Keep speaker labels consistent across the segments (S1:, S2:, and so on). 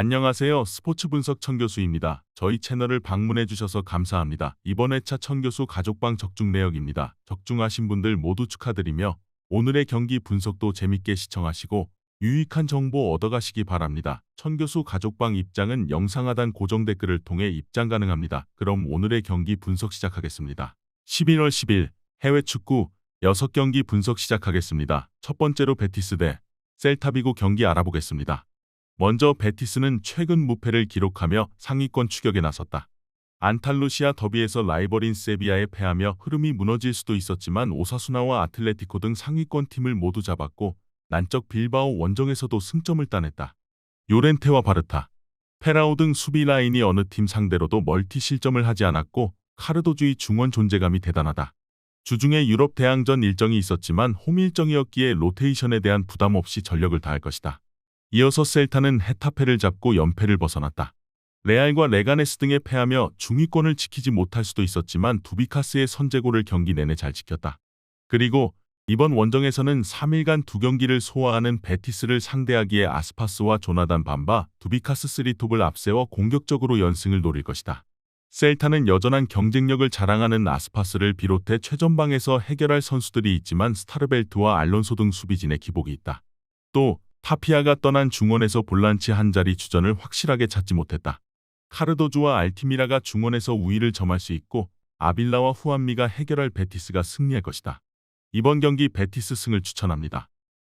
S1: 안녕하세요. 스포츠 분석 천교수입니다. 저희 채널을 방문해 주셔서 감사합니다. 이번 회차 천교수 가족방 적중 내역입니다. 적중하신 분들 모두 축하드리며 오늘의 경기 분석도 재밌게 시청하시고 유익한 정보 얻어가시기 바랍니다. 천교수 가족방 입장은 영상 하단 고정 댓글을 통해 입장 가능합니다. 그럼 오늘의 경기 분석 시작하겠습니다. 11월 10일 해외 축구 6경기 분석 시작하겠습니다. 첫 번째로 베티스 대 셀타비고 경기 알아보겠습니다. 먼저 베티스는 최근 무패를 기록하며 상위권 추격에 나섰다. 안탈루시아 더비에서 라이벌인 세비야에 패하며 흐름이 무너질 수도 있었지만 오사수나와 아틀레티코 등 상위권 팀을 모두 잡았고 난적 빌바오 원정에서도 승점을 따냈다. 요렌테와 바르타, 페라오 등 수비 라인이 어느 팀 상대로도 멀티 실점을 하지 않았고 카르도주의 중원 존재감이 대단하다. 주중에 유럽 대항전 일정이 있었지만 홈 일정이었기에 로테이션에 대한 부담 없이 전력을 다할 것이다. 이어서 셀타는 헤타페를 잡고 연패를 벗어났다. 레알과 레가네스 등에 패하며 중위권을 지키지 못할 수도 있었지만 두비카스의 선제골을 경기 내내 잘 지켰다. 그리고 이번 원정에서는 3일간 2경기를 소화하는 베티스를 상대하기에 아스파스와 조나단 밤바, 두비카스 3톱을 앞세워 공격적으로 연승을 노릴 것이다. 셀타는 여전한 경쟁력을 자랑하는 아스파스를 비롯해 최전방에서 해결할 선수들이 있지만 스타르벨트와 알론소 등 수비진의 기복이 있다. 또 타피아가 떠난 중원에서 볼란치 한 자리 주전을 확실하게 찾지 못했다. 카르도주와 알티미라가 중원에서 우위를 점할 수 있고 아빌라와 후안미가 해결할 베티스가 승리할 것이다. 이번 경기 베티스 승을 추천합니다.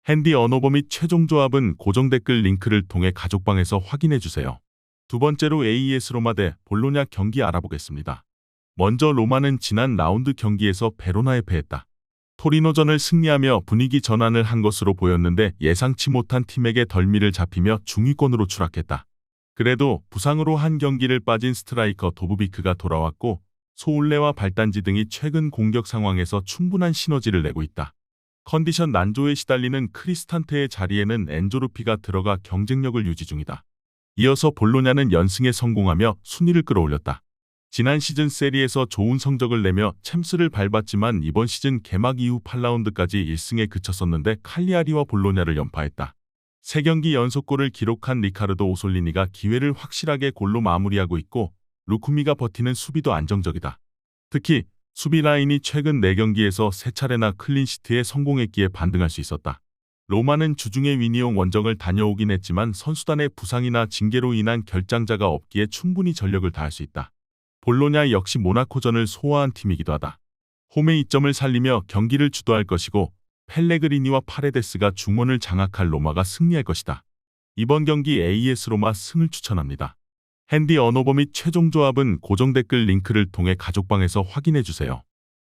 S1: 핸디 언어버 및 최종 조합은 고정 댓글 링크를 통해 가족방에서 확인해주세요. 두 번째로 AES 로마 대 볼로냐 경기 알아보겠습니다. 먼저 로마는 지난 라운드 경기에서 베로나에 패했다. 토리노전을 승리하며 분위기 전환을 한 것으로 보였는데 예상치 못한 팀에게 덜미를 잡히며 중위권으로 추락했다. 그래도 부상으로 한 경기를 빠진 스트라이커 도브비크가 돌아왔고 소울레와 발단지 등이 최근 공격 상황에서 충분한 시너지를 내고 있다. 컨디션 난조에 시달리는 크리스탄테의 자리에는 엔조르피가 들어가 경쟁력을 유지 중이다. 이어서 볼로냐는 연승에 성공하며 순위를 끌어올렸다. 지난 시즌 세리에서 좋은 성적을 내며 챔스를 밟았지만 이번 시즌 개막 이후 8라운드까지 1승에 그쳤었는데 칼리아리와 볼로냐를 연파했다. 3경기 연속골을 기록한 리카르도 오솔리니가 기회를 확실하게 골로 마무리하고 있고 루쿠미가 버티는 수비도 안정적이다. 특히 수비 라인이 최근 4경기에서 3차례나 클린시트에 성공했기에 반등할 수 있었다. 로마는 주중에 위니옹 원정을 다녀오긴 했지만 선수단의 부상이나 징계로 인한 결장자가 없기에 충분히 전력을 다할 수 있다. 볼로냐 역시 모나코전을 소화한 팀이기도 하다. 홈의 이점을 살리며 경기를 주도할 것이고 펠레그리니와 파레데스가 중원을 장악할 로마가 승리할 것이다. 이번 경기 AES 로마 승을 추천합니다. 핸디 언어버 및 최종 조합은 고정 댓글 링크를 통해 가족방에서 확인해주세요.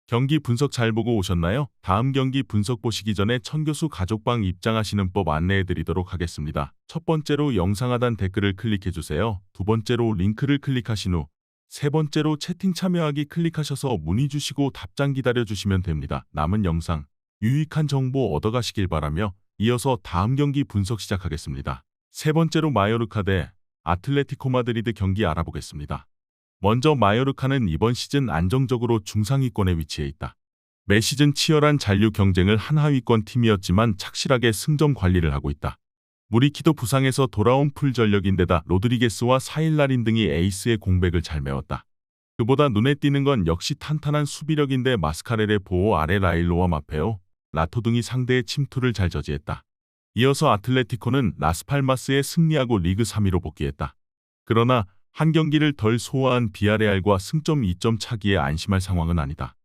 S1: 경기 분석 잘 보고 오셨나요? 다음 경기 분석 보시기 전에 천교수 가족방 입장하시는 법 안내해드리도록 하겠습니다. 첫 번째로 영상 하단 댓글을 클릭해주세요. 두 번째로 링크를 클릭하신 후 세 번째로 채팅 참여하기 클릭하셔서 문의 주시고 답장 기다려주시면 됩니다. 남은 영상, 유익한 정보 얻어가시길 바라며 이어서 다음 경기 분석 시작하겠습니다. 세 번째로 마요르카 대 아틀레티코 마드리드 경기 알아보겠습니다. 먼저 마요르카는 이번 시즌 안정적으로 중상위권에 위치해 있다. 매 시즌 치열한 잔류 경쟁을 한 하위권 팀이었지만 착실하게 승점 관리를 하고 있다. 무리키도 부상에서 돌아온 풀 전력인데다 로드리게스와 사일라린 등이 에이스의 공백을 잘 메웠다. 그보다 눈에 띄는 건 역시 탄탄한 수비력인데 마스카렐의 보호 아래 라일로와 마페오, 라토 등이 상대의 침투를 잘 저지했다. 이어서 아틀레티코는 라스팔마스에 승리하고 리그 3위로 복귀했다. 그러나 한 경기를 덜 소화한 비아레알과 승점 2점 차기에 안심할 상황은 아니다.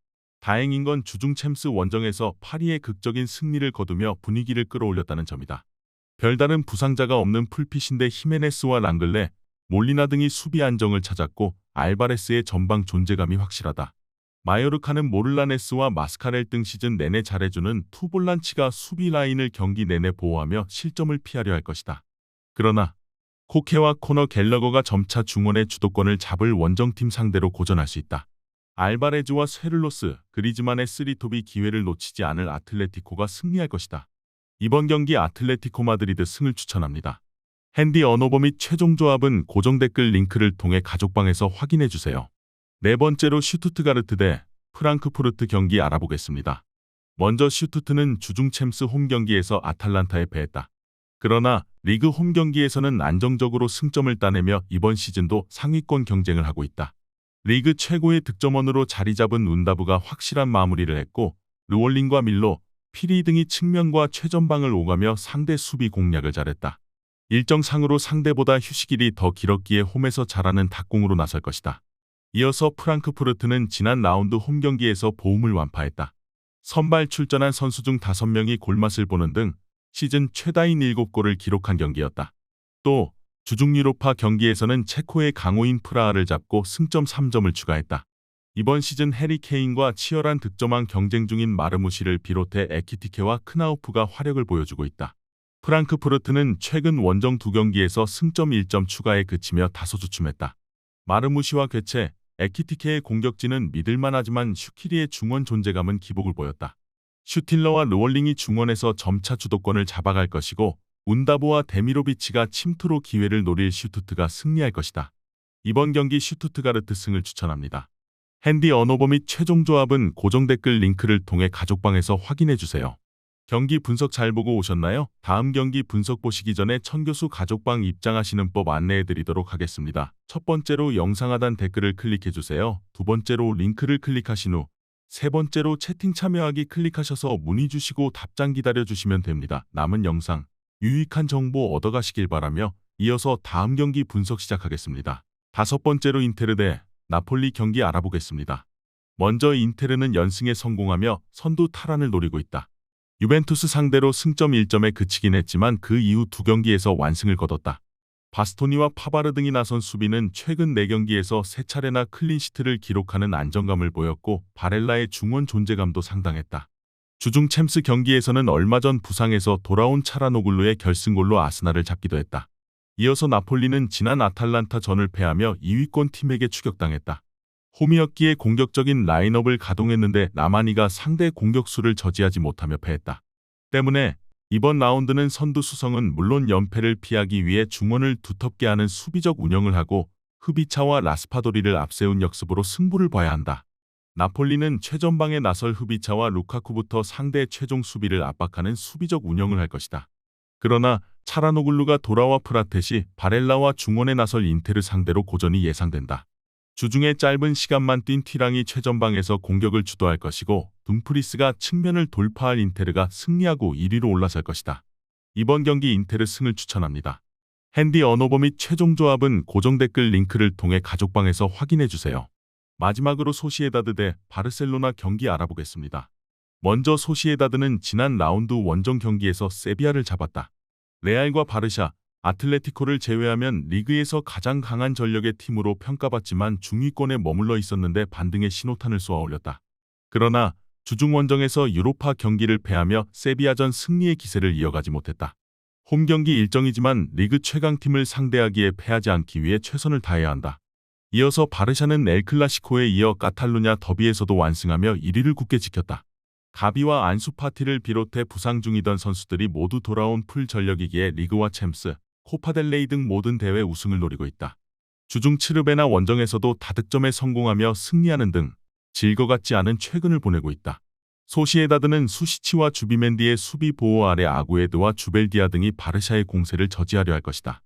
S1: 다행인 건 주중 챔스 원정에서 파리의 극적인 승리를 거두며 분위기를 끌어올렸다는 점이다. 별다른 부상자가 없는 풀핏인데 히메네스와 랑글레, 몰리나 등이 수비 안정을 찾았고 알바레스의 전방 존재감이 확실하다. 마요르카는 모를라네스와 마스카렐 등 시즌 내내 잘해주는 투볼란치가 수비 라인을 경기 내내 보호하며 실점을 피하려 할 것이다. 그러나 코케와 코너 갤러거가 점차 중원의 주도권을 잡을 원정팀 상대로 고전할 수 있다. 알바레즈와 쇠를로스, 그리즈만의 3톱이 기회를 놓치지 않을 아틀레티코가 승리할 것이다. 이번 경기 아틀레티코 마드리드 승을 추천합니다. 핸디 언어버 및 최종 조합은 고정 댓글 링크를 통해 가족방에서 확인해주세요. 네 번째로 슈투트가르트 대 프랑크푸르트 경기 알아보겠습니다. 먼저 슈투트는 주중 챔스 홈 경기에서 아탈란타에 패했다. 그러나 리그 홈 경기에서는 안정적으로 승점을 따내며 이번 시즌도 상위권 경쟁을 하고 있다. 리그 최고의 득점원으로 자리 잡은 운다브가 확실한 마무리를 했고 르월링과 밀로, 피리 등이 측면과 최전방을 오가며 상대 수비 공략을 잘했다. 일정상으로 상대보다 휴식일이 더 길었기에 홈에서 잘하는 닭공으로 나설 것이다. 이어서 프랑크푸르트는 지난 라운드 홈 경기에서 보움을 완파했다. 선발 출전한 선수 중 5명이 골맛을 보는 등 시즌 최다인 7골을 기록한 경기였다. 또 주중 유로파 경기에서는 체코의 강호인 프라하를 잡고 승점 3점을 추가했다. 이번 시즌 해리 케인과 치열한 득점왕 경쟁 중인 마르무시를 비롯해 에키티케와 크나우프가 화력을 보여주고 있다. 프랑크푸르트는 최근 원정 2경기에서 승점 1점 추가에 그치며 다소 주춤했다. 마르무시와 괴체, 에키티케의 공격진은 믿을만하지만 슈키리의 중원 존재감은 기복을 보였다. 슈틸러와 르월링이 중원에서 점차 주도권을 잡아갈 것이고 운다보와 데미로비치가 침투로 기회를 노릴 슈투트가 승리할 것이다. 이번 경기 슈투트가르트 승을 추천합니다. 핸디 언어버 및 최종 조합은 고정 댓글 링크를 통해 가족방에서 확인해주세요. 경기 분석 잘 보고 오셨나요? 다음 경기 분석 보시기 전에 천교수 가족방 입장하시는 법 안내해드리도록 하겠습니다. 첫 번째로 영상 하단 댓글을 클릭해주세요. 두 번째로 링크를 클릭하신 후 세 번째로 채팅 참여하기 클릭하셔서 문의 주시고 답장 기다려주시면 됩니다. 남은 영상 유익한 정보 얻어가시길 바라며 이어서 다음 경기 분석 시작하겠습니다. 다섯 번째로 인테르 대 나폴리 경기 알아보겠습니다. 먼저 인테르는 연승에 성공하며 선두 탈환을 노리고 있다. 유벤투스 상대로 승점 1점에 그치긴 했지만 그 이후 2경기에서 완승을 거뒀다. 바스토니와 파바르 등이 나선 수비는 최근 4경기에서 3차례나 클린시트를 기록하는 안정감을 보였고 바렐라의 중원 존재감도 상당했다. 주중 챔스 경기에서는 얼마 전 부상에서 돌아온 차라노글루의 결승골로 아스날을 잡기도 했다. 이어서 나폴리는 지난 아탈란타 전을 패하며 2위권 팀에게 추격당했다. 홈이었기에 공격적인 라인업을 가동했는데 라마니가 상대 공격수를 저지하지 못하며 패했다. 때문에 이번 라운드는 선두 수성은 물론 연패를 피하기 위해 중원을 두텁게 하는 수비적 운영을 하고 흐비차와 라스파도리를 앞세운 역습으로 승부를 봐야 한다. 나폴리는 최전방에 나설 흐비차와 루카쿠부터 상대의 최종 수비를 압박하는 수비적 운영을 할 것이다. 그러나 차라노글루가 돌아와 프라테시, 바렐라와 중원에 나설 인테르 상대로 고전이 예상된다. 주중에 짧은 시간만 뛴 티랑이 최전방에서 공격을 주도할 것이고 둠프리스가 측면을 돌파할 인테르가 승리하고 1위로 올라설 것이다. 이번 경기 인테르 승을 추천합니다. 핸디 언어버 및 최종 조합은 고정 댓글 링크를 통해 가족방에서 확인해주세요. 마지막으로 소시에다드 대 바르셀로나 경기 알아보겠습니다. 먼저 소시에다드는 지난 라운드 원정 경기에서 세비야를 잡았다. 레알과 바르샤, 아틀레티코를 제외하면 리그에서 가장 강한 전력의 팀으로 평가받지만 중위권에 머물러 있었는데 반등의 신호탄을 쏘아 올렸다. 그러나 주중 원정에서 유로파 경기를 패하며 세비야전 승리의 기세를 이어가지 못했다. 홈 경기 일정이지만 리그 최강팀을 상대하기에 패하지 않기 위해 최선을 다해야 한다. 이어서 바르샤는 엘클라시코에 이어 카탈루냐 더비에서도 완승하며 1위를 굳게 지켰다. 가비와 안수파티를 비롯해 부상 중이던 선수들이 모두 돌아온 풀 전력이기에 리그와 챔스, 코파델레이 등 모든 대회 우승을 노리고 있다. 주중 츠르베나 원정에서도 다득점에 성공하며 승리하는 등 질 것 같지 않은 최근을 보내고 있다. 소시에다드는 수시치와 주비멘디의 수비 보호 아래 아구에드와 주벨디아 등이 바르샤의 공세를 저지하려 할 것이다.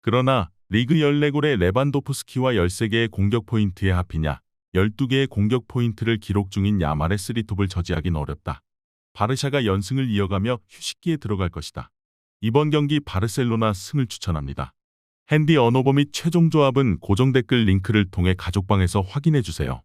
S1: 그러나 리그 14골의 레반도프스키와 13개의 공격 포인트에 합히냐 12개의 공격 포인트를 기록 중인 야말의 3톱을 저지하긴 어렵다. 바르샤가 연승을 이어가며 휴식기에 들어갈 것이다. 이번 경기 바르셀로나 승을 추천합니다. 핸디 언어버 및 최종 조합은 고정 댓글 링크를 통해 가족방에서 확인해주세요.